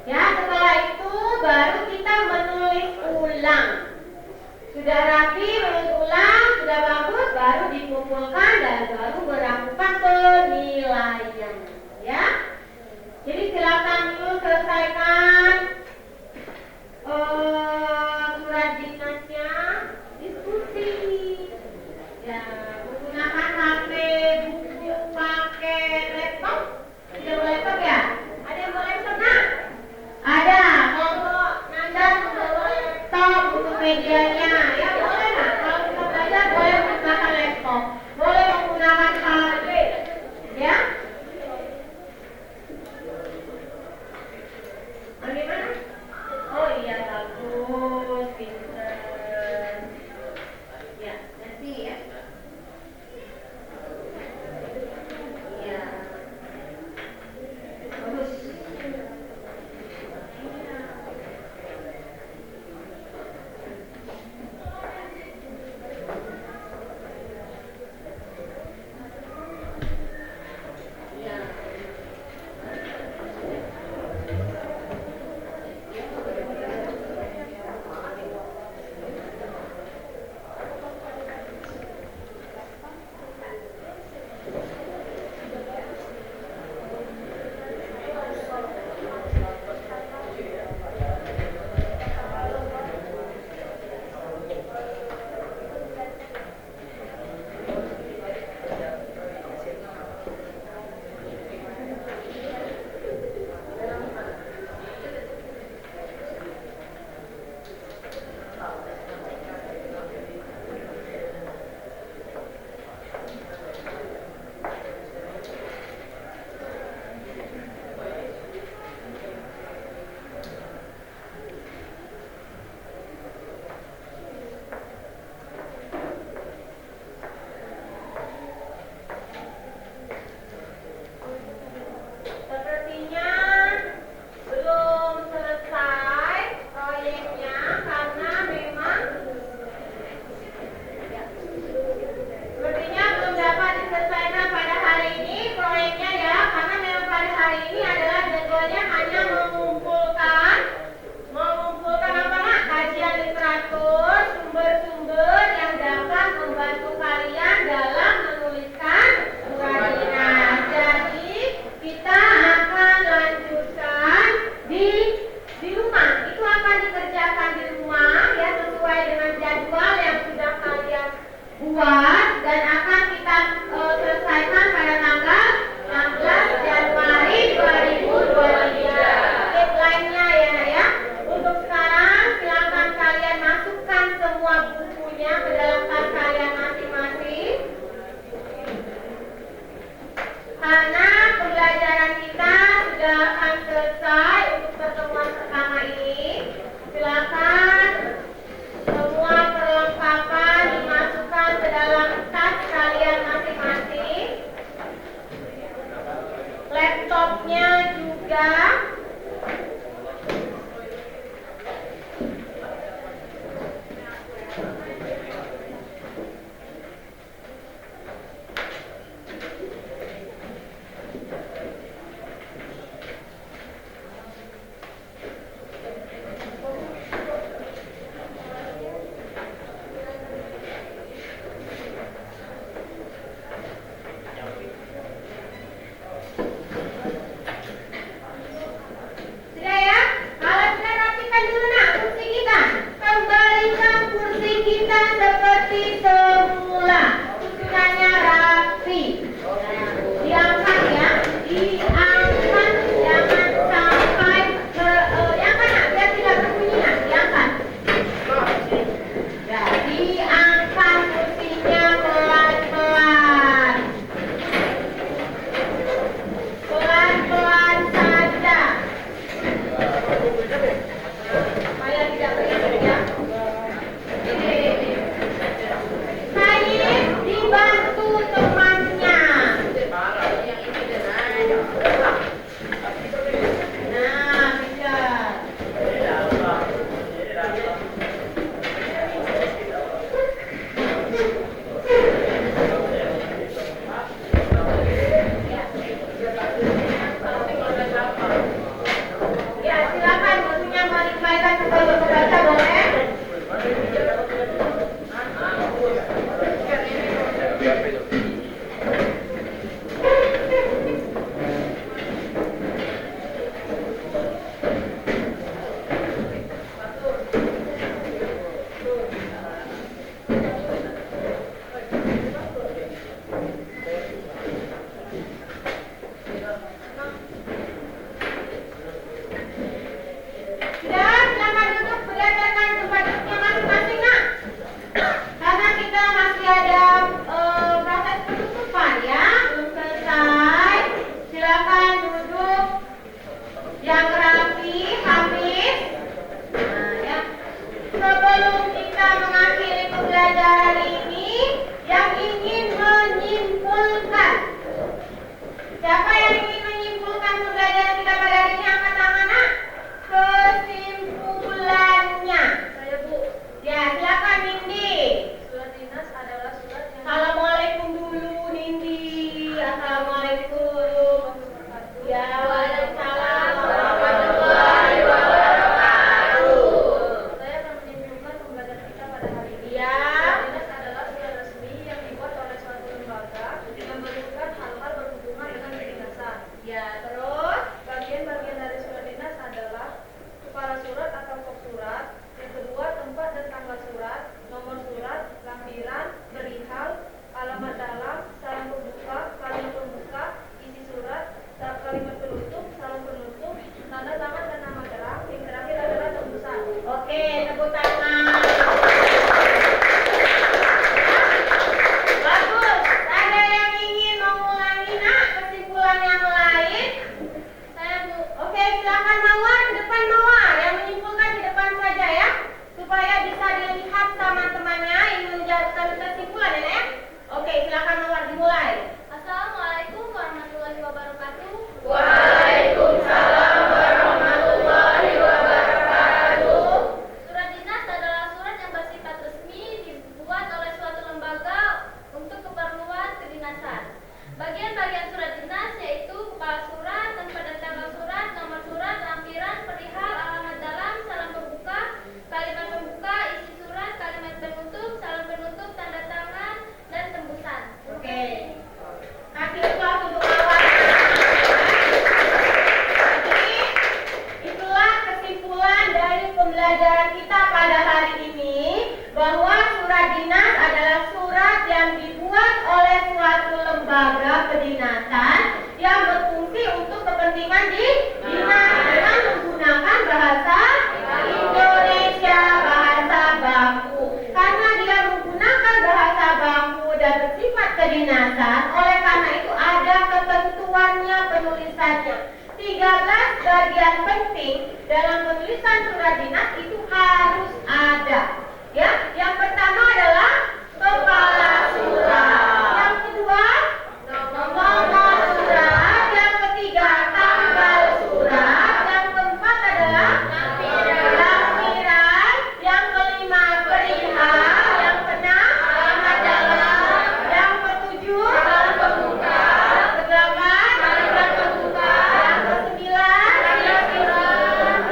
Ya, setelah itu baru kita menulis ulang. Sudah rapi, menulis ulang, sudah bagus, baru dikumpulkan dan baru melakukan penilaian. Ya, jadi silakan dulu selesaikan surat dinasnya, diskusi. Ya, menggunakan HP, buku, pakai laptop. Tidak boleh laptop ya? Ada yang boleh laptop nak? Ada. Kalau Nanda membawa laptop untuk medianya, ya boleh nak. Kalau kita belajar boleh menggunakan laptop, boleh menggunakan HP, ya. kesimpulan ya, Nak ya? Oke, silakan Mawar dimulai. Assalamualaikum warahmatullahi wabarakatuh. Waalaikumsalam warahmatullahi wabarakatuh. Surat dinas adalah surat yang bersifat resmi dibuat oleh suatu lembaga untuk keperluan kedinasan. Bagian-bagian surat dinas yaitu kepala surat, tempat dan tanggal surat, nomor surat, lampiran, perihal, alamat dalam, salam pembuka, kalimat pembuka, isi surat, kalimat penutup, salam penutup, tanda tangan, dan tembusan. Oke. Kasih kelas untuk Mawar. Jadi, itulah kesimpulan dari pembelajaran kita pada hari ini, bahwa surat dinas adalah surat yang dibuat oleh suatu lembaga kedinasan yang berfungsi untuk kepentingan di dinas dengan menggunakan bahasa Indonesia, bahasa baku. Karena dia menggunakan bahasa baku dan bersifat kedinasan, oleh karena itu ada ketentuannya penulisannya. 13 bagian penting dalam penulisan surat dinas itu harus ada. Ya, yang pertama adalah kepala surat. Yang kedua, nomor surat. Yang ketiga, tanggal surat. Yang keempat adalah lampiran. Yang kelima, perihal. Yang keenam, alamat dalam. Yang ketujuh, salam pembuka. Yang kedelapan, kalimat pembuka. Yang kesembilan,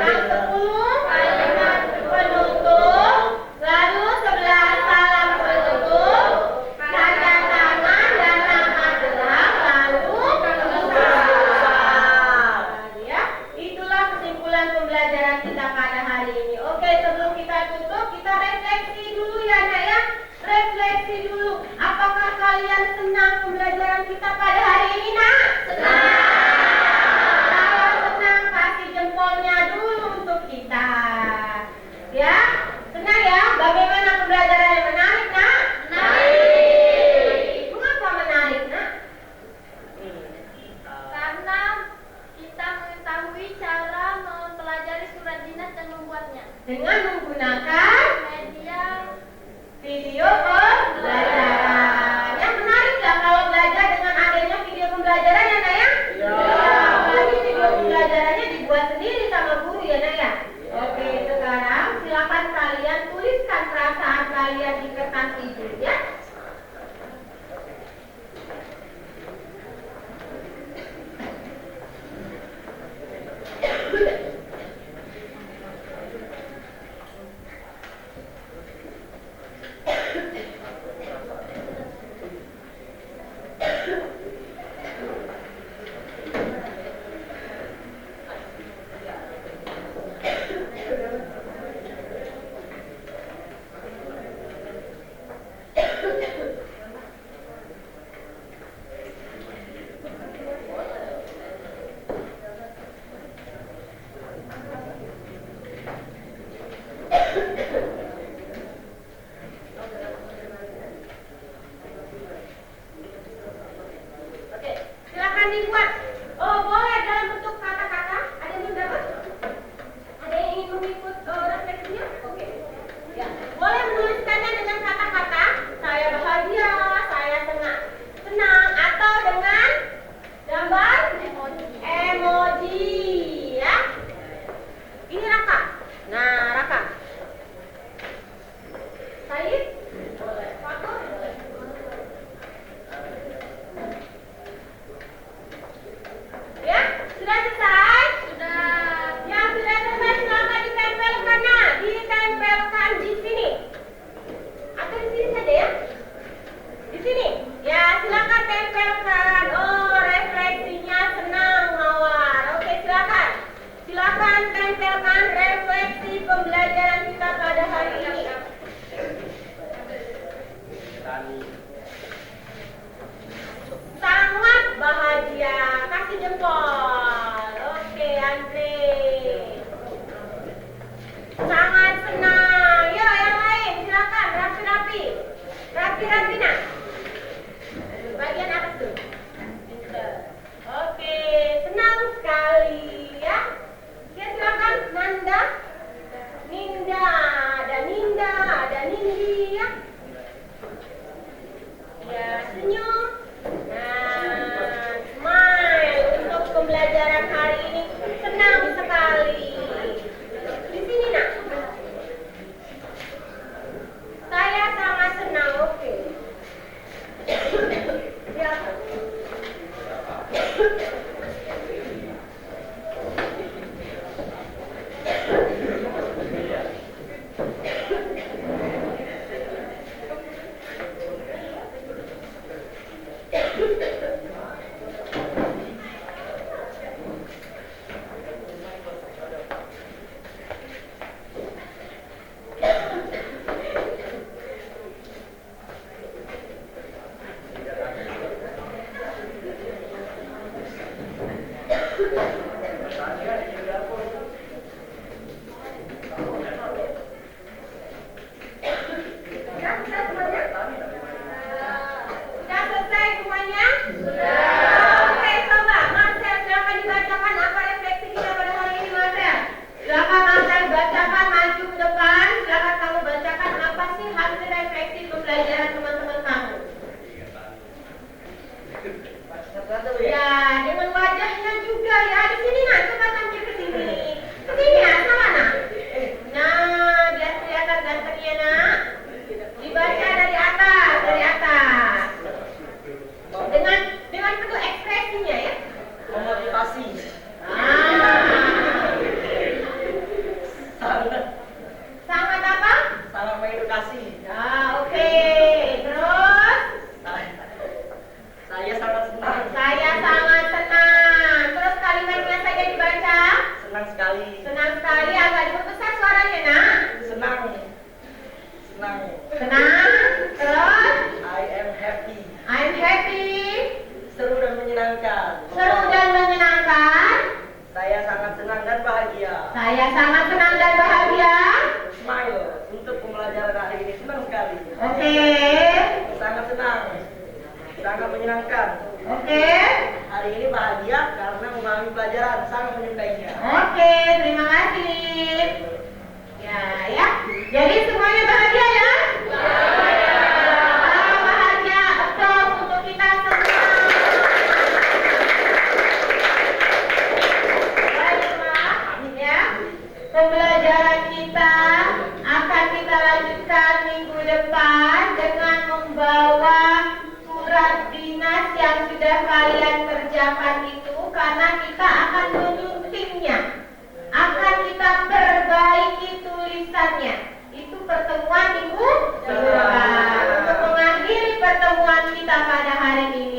yang sepuluh, kalimat penutup. Lalu 11 salam penutup, tanda tangan dan nama gelar, lalu tembusan. Ya, itulah kesimpulan pembelajaran kita pada hari ini. Oke, sebelum kita tutup, kita refleksi dulu ya, Nak ya. Refleksi dulu. Apakah kalian senang pembelajaran kita pada hari ini, Nak? Senang. Kalau senang, kasih jempolnya dulu untuk kita. Ya, senang ya? Bagaimana pembelajaran yang menarik, Nak? Menarik. Mengapa menarik, Nak? Karena kita mengetahui cara mempelajari surat dinas dan membuatnya. Dengan menggunakan Media video pembelajaran. Yang menarik ya kalau belajar dengan adanya video pembelajaran ya, Nak ya? Iya. Apalagi video pembelajarannya dibuat sendiri sama guru ya, Nak ya? Oke, sekarang silakan kalian tuliskan perasaan kalian di kertas itu ya. Oke, silakan dibuat. Oh, boleh dalam bentuk kata-kata. Ada yang mendapat? Ada yang ingin mengikut refleksinya? Oke. Ya, boleh menuliskannya dengan kata-kata. Saya bahagia, saya senang. Senang atau dengan gambar emoji ya. Ini Raka. Nah, Raka. Said? Boleh. Fatur? Boleh. Ya, sudah selesai? Sudah. Yang sudah selesai silakan ditempelkan. Nah, ditempelkan di sini. Atau di sini saja ya? Di sini. Ya, silakan tempelkan. Oh, refleksinya senang, Mawar. Oke, silakan. Silakan tempelkan refleksi pembelajaran kita pada hari ini. Sangat bahagia. Kasih jempol. Oke, Andre. Sangat senang. Yuk, yang lain silakan rapi-rapi. Rapi-rapi nak. Bagian atas tuh. Oke, senang sekali ya. Ya, silakan Nanda. Ninda, ada Ninda, ada Nindi ya. tersenyum. Nah, smile untuk pembelajaran hari ini senang sekali. Di sini nak. Saya sangat senang. Oke. Ya. Sudah selesai semuanya? Sudah. Oke, coba Marcel silakan dibacakan apa refleksi kita pada hari ini, Marcel. Silakan Marcel bacakan, maju ke depan. Silakan kamu bacakan apa sih hasil refleksi pembelajaran teman-teman kamu. Ya, dengan wajahnya juga ya. Di sini nak, coba tampil ke sini. Ke sini ya, sama nak. Nah, biar kelihatan gantengnya nak. Dibaca dari atas, dari atas. Dengan penuh ekspresinya ya. Memotivasi. Sangat apa? Sangat mengedukasi. Oke. Terus? Saya sangat senang. Saya sangat senang. Terus kalimatnya saja dibaca. Senang sekali. Senang sekali. Agak diperbesar suaranya nak. Senang. Senang. Senang. Terus? I am happy. I'm happy. Seru dan menyenangkan. Seru dan menyenangkan. Saya sangat senang dan bahagia. Saya sangat senang dan bahagia. Smile untuk pembelajaran hari ini senang sekali. Oke. Sangat senang. Sangat menyenangkan. Oke. Hari ini bahagia karena memahami pelajaran, sangat menyukainya. Oke, terima kasih. Ya. Jadi semuanya bahagia ya? Bahagia. Applause untuk kita semua. Baiklah, ya. Pembelajaran kita akan kita lanjutkan minggu depan dengan membawa surat dinas yang sudah kalian kerjakan itu, karena kita akan menyuntingnya, akan kita perbaiki tulisannya. Itu pertemuan minggu depan. Untuk mengakhiri pertemuan kita pada hari ini,